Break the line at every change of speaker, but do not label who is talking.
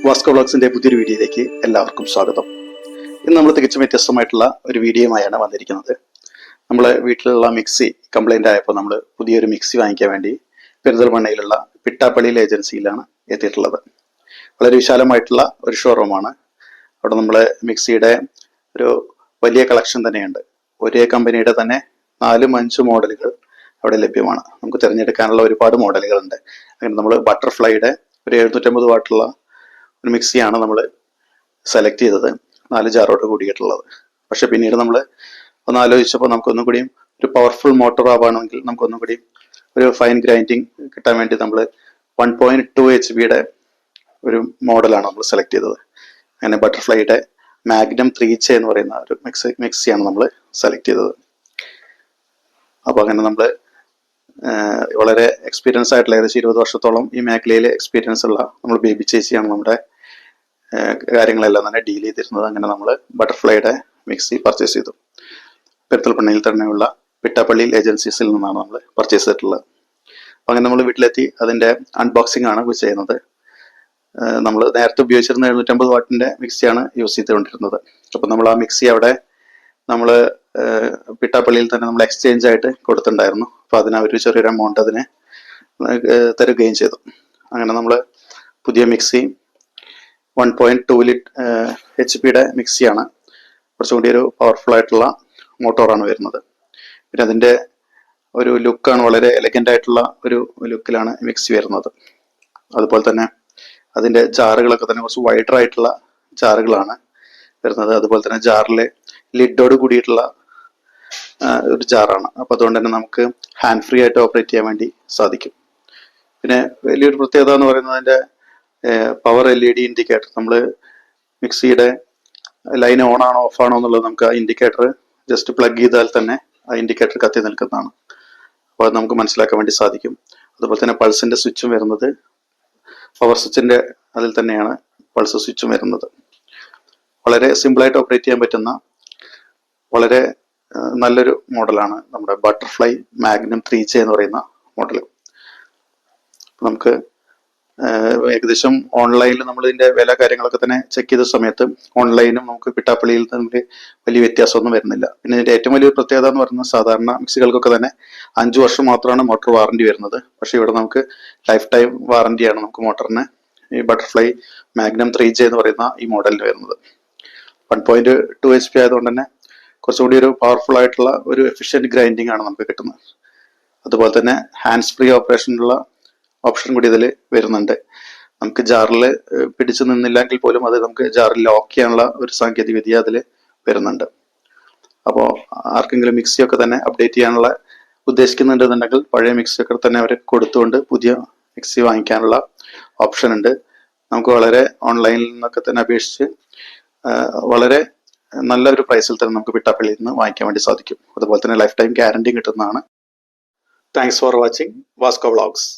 Vasco വ്ളോഗ്സിന്റെ പുതിയൊരു വീഡിയോയിലേക്ക് എല്ലാവർക്കും സ്വാഗതം. ഇന്ന് നമ്മൾ തികച്ചും വ്യത്യസ്തമായിട്ടുള്ള ഒരു വീഡിയോയുമായാണ് വന്നിരിക്കുന്നത്. നമ്മളെ വീട്ടിലുള്ള മിക്സി കംപ്ലൈന്റ് ആയപ്പോൾ നമ്മൾ പുതിയൊരു മിക്സി വാങ്ങിക്കാൻ വേണ്ടി പെരിന്തൽമണ്ണയിലുള്ള പിട്ടാപ്പള്ളിയിലെ ഏജൻസിയിലാണ് എത്തിയിട്ടുള്ളത്. വളരെ വിശാലമായിട്ടുള്ള ഒരു ഷോറൂമാണ്. അവിടെ നമ്മളെ മിക്സിയുടെ ഒരു വലിയ കളക്ഷൻ തന്നെയുണ്ട്. ഒരേ കമ്പനിയുടെ തന്നെ 4-5 മോഡലുകൾ അവിടെ ലഭ്യമാണ്. നമുക്ക് തിരഞ്ഞെടുക്കാനുള്ള ഒരുപാട് മോഡലുകളുണ്ട്. അങ്ങനെ നമ്മൾ ബട്ടർഫ്ലൈയുടെ ഒരു 750 വാട്ടുള്ള ഒരു മിക്സിയാണ് നമ്മൾ സെലക്ട് ചെയ്തത്, 4 ജാറോട് കൂടിയിട്ടുള്ളത്. പക്ഷെ പിന്നീട് നമ്മൾ ഒന്ന് ആലോചിച്ചപ്പോൾ നമുക്കൊന്നും കൂടിയും ഒരു പവർഫുൾ മോട്ടോർ ആവുകയാണെങ്കിൽ നമുക്കൊന്നും കൂടിയും ഒരു ഫൈൻ ഗ്രൈൻഡിങ് കിട്ടാൻ വേണ്ടി നമ്മൾ 1.2 HP ഒരു മോഡലാണ് നമ്മൾ സെലക്ട് ചെയ്തത്. അങ്ങനെ ബട്ടർഫ്ലൈയുടെ മാഗ്നം 3J എന്ന് പറയുന്ന ഒരു മിക്സിയാണ് നമ്മൾ സെലക്ട് ചെയ്തത്. അപ്പോൾ അങ്ങനെ നമ്മൾ വളരെ എക്സ്പീരിയൻസ് ആയിട്ടുള്ള ഏകദേശം 20 വർഷത്തോളം ഈ മേഖലയിൽ എക്സ്പീരിയൻസ് ഉള്ള നമ്മൾ ബേബി ചേച്ചിയാണ് നമ്മുടെ കാര്യങ്ങളെല്ലാം തന്നെ ഡീൽ ചെയ്തിരുന്നത്. അങ്ങനെ നമ്മൾ ബട്ടർഫ്ലൈയുടെ മിക്സി പർച്ചേസ് ചെയ്തു. പെരിന്തൽമണ്ണയിൽ തന്നെയുള്ള പിട്ടാപ്പള്ളിയിൽ ഏജൻസീസിൽ നിന്നാണ് നമ്മൾ പർച്ചേസ് ചെയ്തിട്ടുള്ളത്. അപ്പം അങ്ങനെ നമ്മൾ വീട്ടിലെത്തി അതിൻ്റെ അൺബോക്സിംഗ് ആണ് ചെയ്യുന്നത്. നമ്മൾ നേരത്തെ ഉപയോഗിച്ചിരുന്ന 750 വാട്ടിൻ്റെ മിക്സിയാണ് യൂസ് ചെയ്തുകൊണ്ടിരുന്നത്. അപ്പം നമ്മൾ ആ മിക്സി അവിടെ നമ്മൾ പിട്ടാപ്പള്ളിയിൽ തന്നെ നമ്മൾ എക്സ്ചേഞ്ച് ആയിട്ട് കൊടുത്തിട്ടുണ്ടായിരുന്നു. അപ്പോൾ അതിന് അവർ ചെറിയൊരു എമൗണ്ട് അതിന് തരുകയും ചെയ്തു. അങ്ങനെ നമ്മൾ പുതിയ മിക്സി 1.2 HP മിക്സിയാണ്. കുറച്ചും കൂടി ഒരു പവർഫുൾ ആയിട്ടുള്ള മോട്ടോറാണ് വരുന്നത്. പിന്നെ അതിൻ്റെ ഒരു ലുക്കാണ്, വളരെ എലഗൻ്റ് ആയിട്ടുള്ള ഒരു ലുക്കിലാണ് മിക്സി വരുന്നത്. അതുപോലെ തന്നെ അതിൻ്റെ ജാറുകളൊക്കെ തന്നെ കുറച്ച് വൈഡർ ആയിട്ടുള്ള ജാറുകളാണ് വരുന്നത്. അതുപോലെ തന്നെ ജാറിലെ ലിഡോട് കൂടിയിട്ടുള്ള ഒരു ജാറാണ്. അപ്പോൾ അതുകൊണ്ട് തന്നെ നമുക്ക് ഹാൻഡ് ഫ്രീ ആയിട്ട് ഓപ്പറേറ്റ് ചെയ്യാൻ വേണ്ടി സാധിക്കും. പിന്നെ വലിയൊരു പ്രത്യേകത എന്ന് പറയുന്നത് അതിൻ്റെ പവർ LED ഇൻഡിക്കേറ്റർ. നമ്മൾ മിക്സിയുടെ ലൈൻ ഓൺ ആണോ ഓഫ് ആണോ എന്നുള്ളത് നമുക്ക് ആ ഇൻഡിക്കേറ്റർ ജസ്റ്റ് പ്ലഗ് ചെയ്താൽ തന്നെ ആ ഇൻഡിക്കേറ്റർ കത്തി നിൽക്കുന്നതാണ്. അപ്പോൾ അത് നമുക്ക് മനസ്സിലാക്കാൻ വേണ്ടി സാധിക്കും. അതുപോലെ തന്നെ പൾസിൻ്റെ സ്വിച്ചും വരുന്നത് പവർ സ്വിച്ചിൻ്റെ അതിൽ തന്നെയാണ് പൾസ് സ്വിച്ചും വരുന്നത്. വളരെ സിമ്പിളായിട്ട് ഓപ്പറേറ്റ് ചെയ്യാൻ പറ്റുന്ന വളരെ നല്ലൊരു മോഡലാണ് നമ്മുടെ ബട്ടർഫ്ലൈ മാഗ്നം 3J എന്ന് പറയുന്ന മോഡൽ. നമുക്ക് ഏകദേശം ഓൺലൈനിൽ നമ്മൾ ഇതിൻ്റെ വില കാര്യങ്ങളൊക്കെ തന്നെ ചെക്ക് ചെയ്ത സമയത്ത് ഓൺലൈനും നമുക്ക് പിട്ടാപ്പള്ളിയിൽ തമ്മിൽ വലിയ വ്യത്യാസമൊന്നും വരുന്നില്ല. പിന്നെ ഇതിൻ്റെ ഏറ്റവും വലിയൊരു പ്രത്യേകത എന്ന് പറയുന്നത് സാധാരണ മിക്സികൾക്കൊക്കെ തന്നെ 5 വർഷം മാത്രമാണ് മോട്ടോർ വാറണ്ടി വരുന്നത്. പക്ഷേ ഇവിടെ നമുക്ക് ലൈഫ് ടൈം വാറണ്ടിയാണ് നമുക്ക് മോട്ടറിന് ഈ ബട്ടർഫ്ലൈ മാഗ്നം 3J എന്ന് പറയുന്ന ഈ മോഡലിന് വരുന്നത്. 1.2 HP ആയതുകൊണ്ട് തന്നെ കുറച്ചുകൂടി ഒരു പവർഫുൾ ആയിട്ടുള്ള ഒരു എഫിഷ്യൻറ്റ് ഗ്രൈൻഡിങ് ആണ് നമുക്ക് കിട്ടുന്നത്. അതുപോലെ തന്നെ ഹാൻഡ്സ് ഫ്രീ ഓപ്പറേഷനുള്ള ഓപ്ഷൻ കൂടി ഇതിൽ വരുന്നുണ്ട്. നമുക്ക് ജാറിൽ പിടിച്ചു നിന്നില്ലെങ്കിൽ പോലും അത് നമുക്ക് ജാറിൽ ലോക്ക് ചെയ്യാനുള്ള ഒരു സാങ്കേതിക വിദ്യ അതിൽ വരുന്നുണ്ട്. അപ്പോൾ ആർക്കെങ്കിലും മിക്സിയൊക്കെ തന്നെ അപ്ഡേറ്റ് ചെയ്യാനുള്ള ഉദ്ദേശിക്കുന്നുണ്ടെന്നുണ്ടെങ്കിൽ പഴയ മിക്സിയൊക്കെ തന്നെ അവർ കൊടുത്തുകൊണ്ട് പുതിയ മിക്സി വാങ്ങിക്കാനുള്ള ഓപ്ഷൻ ഉണ്ട്. നമുക്ക് വളരെ ഓൺലൈനിൽ നിന്നൊക്കെ തന്നെ അപേക്ഷിച്ച് വളരെ നല്ലൊരു പ്രൈസിൽ തന്നെ നമുക്ക് പിട്ടാപ്പള്ളിയിൽ നിന്ന് വാങ്ങിക്കാൻ വേണ്ടി സാധിക്കും. അതുപോലെ തന്നെ ലൈഫ് ടൈം ഗ്യാരണ്ടി കിട്ടുന്നതാണ്. Thanks for watching Vasco vlogs.